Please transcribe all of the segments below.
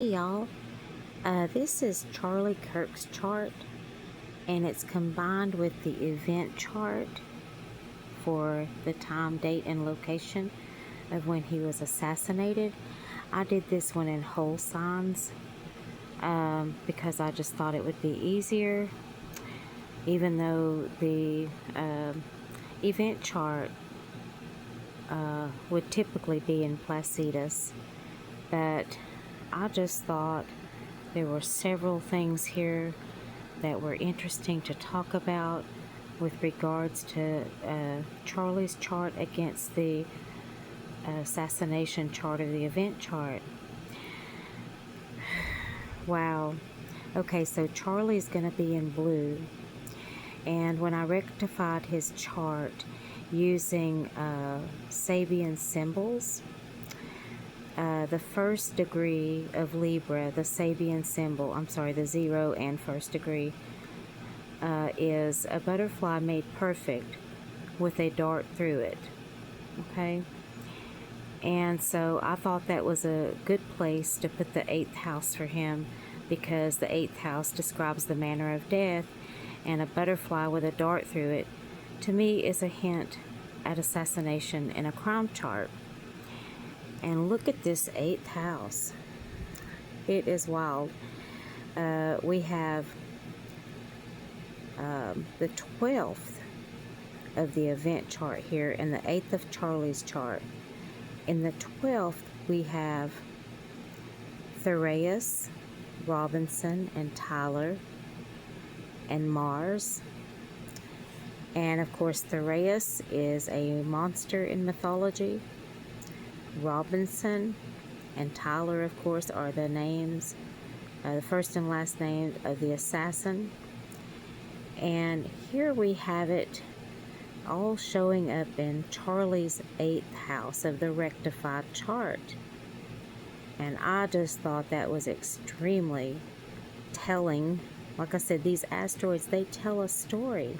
Hey y'all, this is Charlie Kirk's chart, and it's combined with the event chart for the time, date, and location of when he was assassinated. I did this one in whole signs because I just thought it would be easier, even though the event chart would typically be in Placidus, but I just thought there were several things here that were interesting to talk about with regards to Charlie's chart against the assassination chart of the event chart. Wow. Okay, so Charlie's going to be in blue. And when I rectified his chart using Sabian symbols, the first degree of Libra, the Sabian symbol, the 0 and first degree, is a butterfly made perfect with a dart through it. Okay? And so I thought that was a good place to put the 8th house for him, because the 8th house describes the manner of death, and a butterfly with a dart through it, to me, is a hint at assassination in a crime chart. And look at this 8th house. It is wild. We have the 12th of the event chart here and the 8th of Charlie's chart. In the 12th, we have Theraeus, Robinson, and Tyler, and Mars. And of course, Theraeus is a monster in mythology. Robinson and Tyler, of course, are the names, the first and last name of the assassin. And here we have it all showing up in Charlie's 8th house of the rectified chart. And I just thought that was extremely telling. Like I said, these asteroids, they tell a story.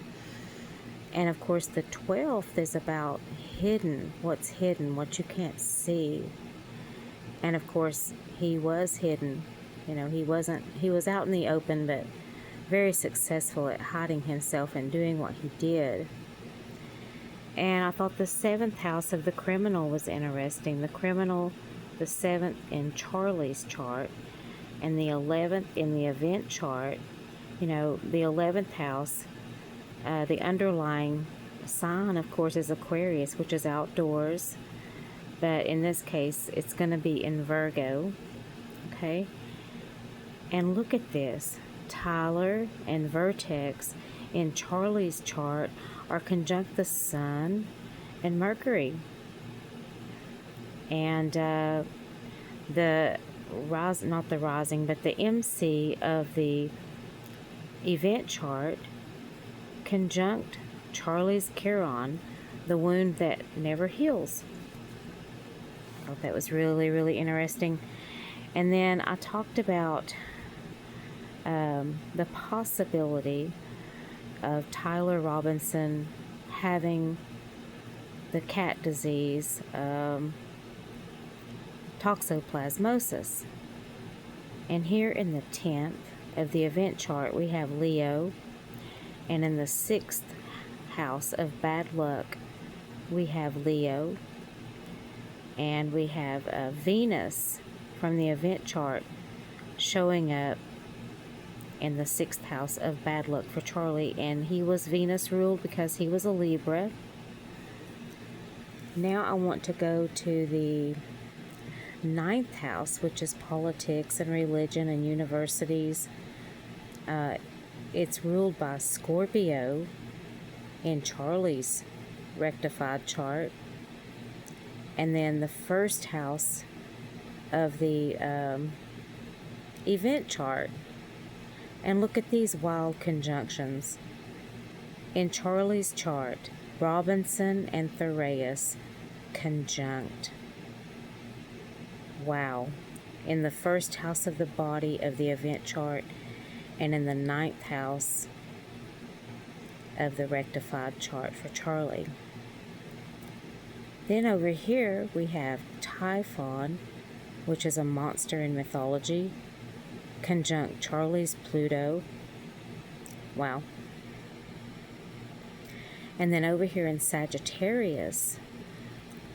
And of course, the 12th is about hidden, what you can't see. And of course, he was hidden. You know, he was out in the open, but very successful at hiding himself and doing what he did. And I thought the 7th house of the criminal was interesting. The criminal, the 7th in Charlie's chart, and the 11th in the event chart. You know, the 11th house, the underlying sign, of course, is Aquarius, which is outdoors. But in this case, it's going to be in Virgo. Okay? And look at this. Tyler and Vertex in Charlie's chart are conjunct the Sun and Mercury. And the MC of the event chart conjunct Charlie's Chiron, the wound that never heals. I thought that was really, really interesting. And then I talked about the possibility of Tyler Robinson having the cat disease, toxoplasmosis. And here in the 10th of the event chart, we have Leo. And in the 6th house of bad luck, we have Leo. And we have Venus from the event chart showing up in the 6th house of bad luck for Charlie. And he was Venus ruled because he was a Libra. Now I want to go to the 9th house, which is politics and religion and universities. It's ruled by Scorpio in Charlie's rectified chart. And then the 1st house of the event chart. And look at these wild conjunctions. In Charlie's chart, Robinson and Theraeus conjunct. Wow. In the 1st house of the body of the event chart, and in the 9th house of the rectified chart for Charlie. Then over here we have Typhon which is a monster in mythology, conjunct Charlie's Pluto. Wow. And then over here in Sagittarius,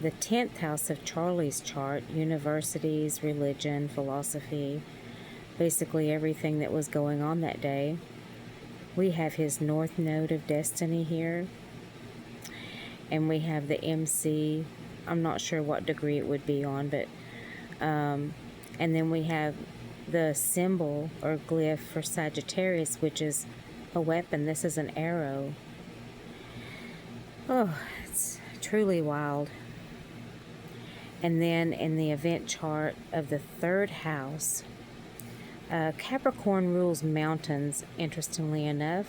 the 10th house of Charlie's chart, universities, religion, philosophy, basically everything that was going on that day. We have his North Node of Destiny here. And we have the MC. I'm not sure what degree it would be on, but and then we have the symbol or glyph for Sagittarius, which is a weapon. This is an arrow. Oh, it's truly wild. And then in the event chart of the 3rd house, Capricorn rules mountains, interestingly enough,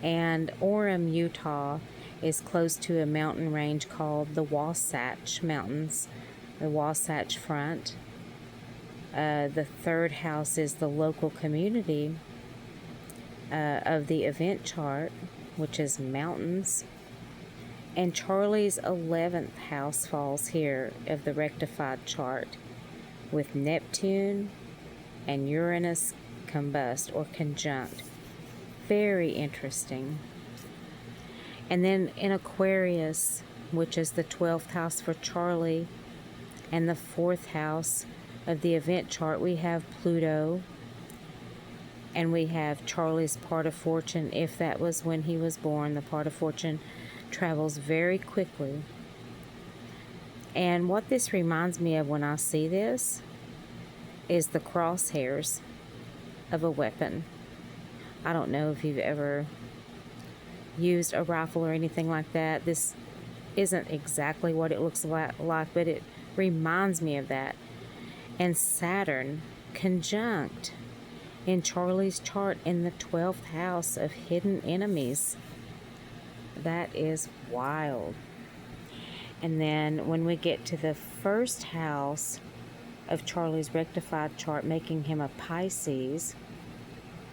and Orem, Utah is close to a mountain range called the Wasatch Mountains, the Wasatch Front. The 3rd house is the local community of the event chart, which is mountains. And Charlie's 11th house falls here of the rectified chart, with Neptune and Uranus combust or conjunct. Very interesting. And then in Aquarius, which is the 12th house for Charlie, and the 4th house of the event chart, we have Pluto, and we have Charlie's part of fortune. If that was when he was born, the part of fortune travels very quickly. And what this reminds me of when I see this is the crosshairs of a weapon. I don't know if you've ever used a rifle or anything like that. This isn't exactly what it looks like, but it reminds me of that. And Saturn conjunct in Charlie's chart in the 12th house of hidden enemies. That is wild. And then when we get to the 1st house of Charlie's rectified chart, making him a Pisces,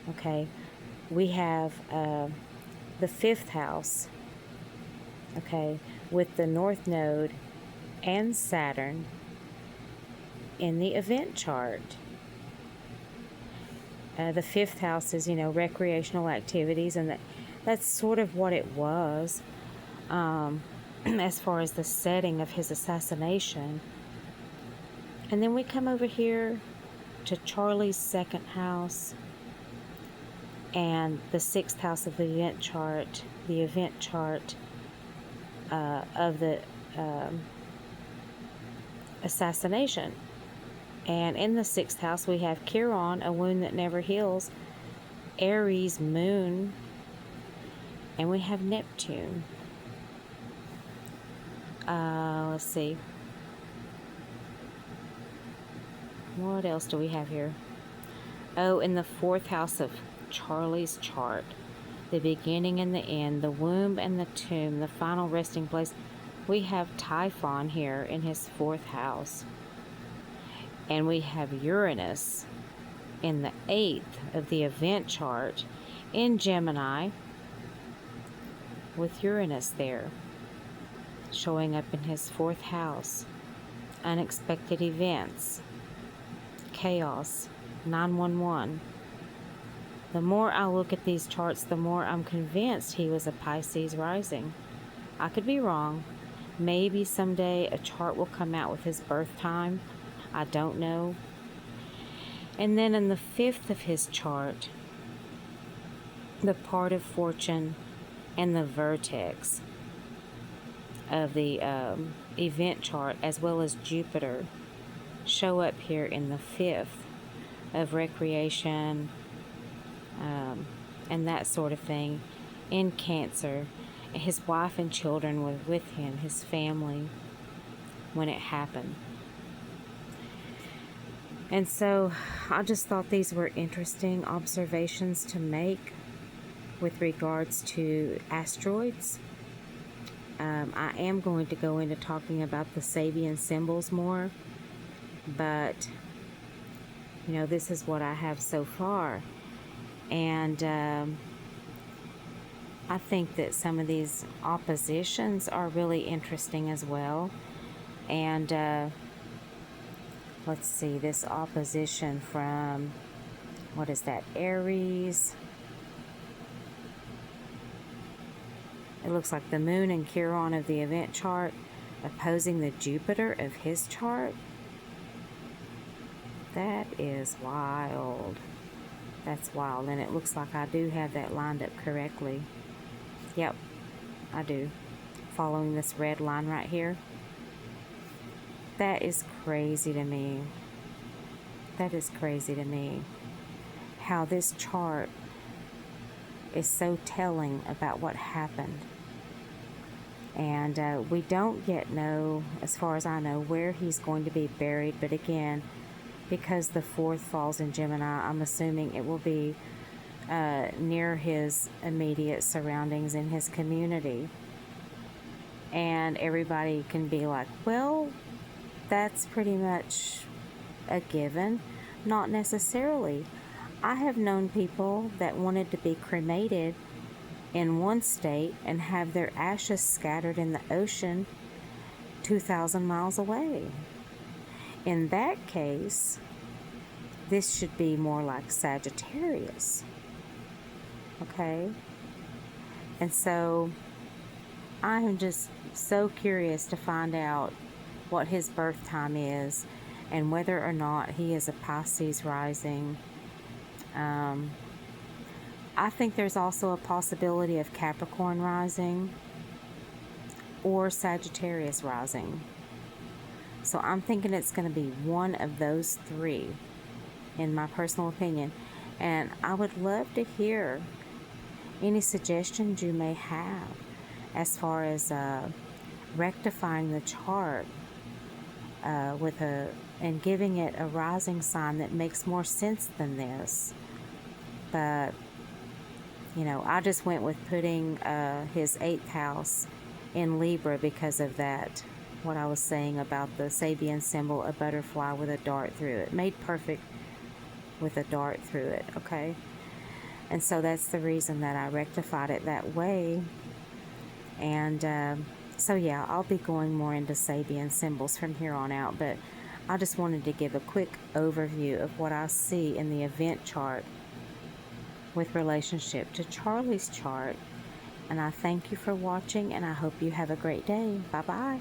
okay, we have the 5th house, okay, with the North Node and Saturn in the event chart. The 5th house is, recreational activities, and that's sort of what it was as far as the setting of his assassination. And then we come over here to Charlie's 2nd house and the 6th house of the event chart of the assassination. And in the 6th house, we have Chiron, a wound that never heals, Aries, moon, and we have Neptune. Let's see. What else do we have here? Oh, in the 4th house of Charlie's chart, the beginning and the end, the womb and the tomb, the final resting place, we have Typhon here in his 4th house. And we have Uranus in the 8th of the event chart in Gemini, with Uranus there, showing up in his 4th house. Unexpected events, chaos, 911. The more I look at these charts, the more I'm convinced he was a Pisces rising. I could be wrong. Maybe someday a chart will come out with his birth time. I don't know. And then in the 5th of his chart, the part of fortune and the vertex of the event chart, as well as Jupiter, show up here in the 5th of recreation and that sort of thing in Cancer. His wife and children were with him, his family, when it happened. And so I just thought these were interesting observations to make with regards to asteroids. I am going to go into talking about the Sabian symbols more, but this is what I have so far. And I think that some of these oppositions are really interesting as well. And let's see, this opposition from, what is that, Aries. It looks like the moon and Chiron of the event chart opposing the Jupiter of his chart. That is wild. That's wild. And it looks like I do have that lined up correctly. Yep, I do. Following this red line right here. That is crazy to me. That is crazy to me. How this chart is so telling about what happened. And we don't yet know, as far as I know, where he's going to be buried. But again, because the 4th falls in Gemini, I'm assuming it will be near his immediate surroundings in his community. And everybody can be like, well, that's pretty much a given. Not necessarily. I have known people that wanted to be cremated in one state and have their ashes scattered in the ocean 2,000 miles away. In that case, this should be more like Sagittarius. Okay? And so I am just so curious to find out what his birth time is and whether or not he is a Pisces rising. I think there's also a possibility of Capricorn rising or Sagittarius rising. So I'm thinking it's going to be one of those 3, in my personal opinion. And I would love to hear any suggestions you may have as far as rectifying the chart and giving it a rising sign that makes more sense than this. But you know, I just went with putting his 8th house in Libra because of that. What I was saying about the Sabian symbol, a butterfly with a dart through it. Made perfect with a dart through it, okay? And so that's the reason that I rectified it that way. And so yeah, I'll be going more into Sabian symbols from here on out. But I just wanted to give a quick overview of what I see in the event chart with relationship to Charlie's chart. And I thank you for watching, and I hope you have a great day. Bye-bye.